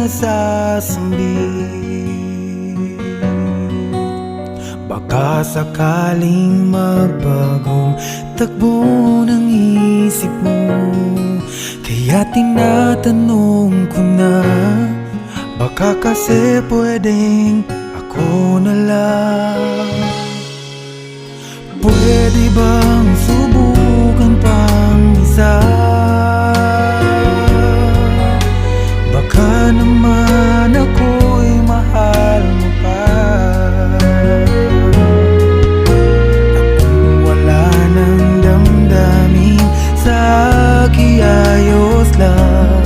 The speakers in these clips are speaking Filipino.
nasasambit. Baka sakaling magbagong takbo ng isip mo, kaya tinatanong ko na, baka kasi pwedeng ako na lang. Pwede bang subukan pang isa? Baka naman ako'y mahal mo pa. At kung wala nang damdamin sa akin, ayos lang,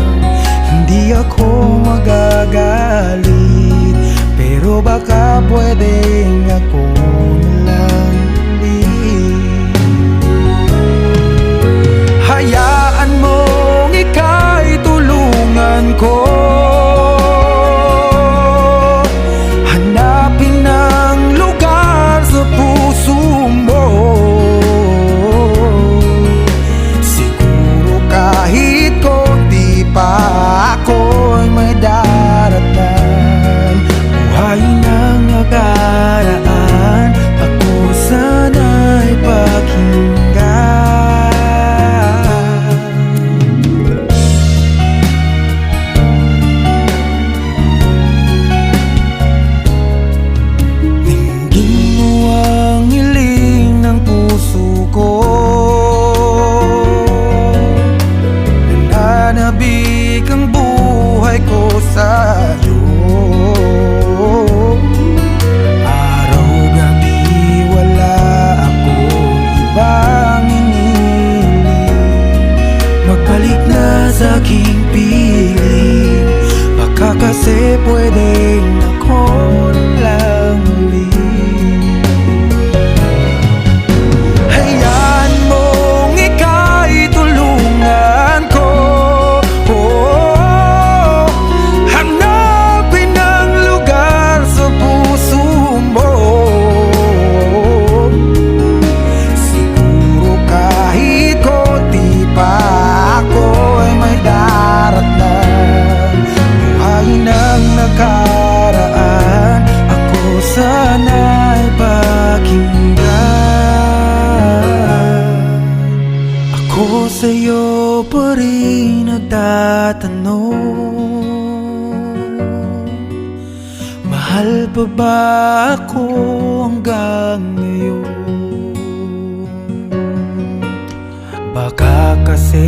hindi ako magagalit. Pero baka pwedeng ako na lang. Hayaan mong ika'y tulungan ko, hanapin ang lugar sa puso mo. Siguro kahit konti pa ako'y may daratan. Buhayin ang nakaraan, ako sana'y pakinggan. Nananabik ang buhay ko sa'yo. Araw-gabi wala akong ibang iniling. Magbalik na sa aking piling, baka kasi pwedeng ako na lang ulit. Nakaraan, ako sana'y pakinggan. Ako sa'yo pa rin nagtatanong, mahal pa ba ako hanggang ngayon? Baka kasi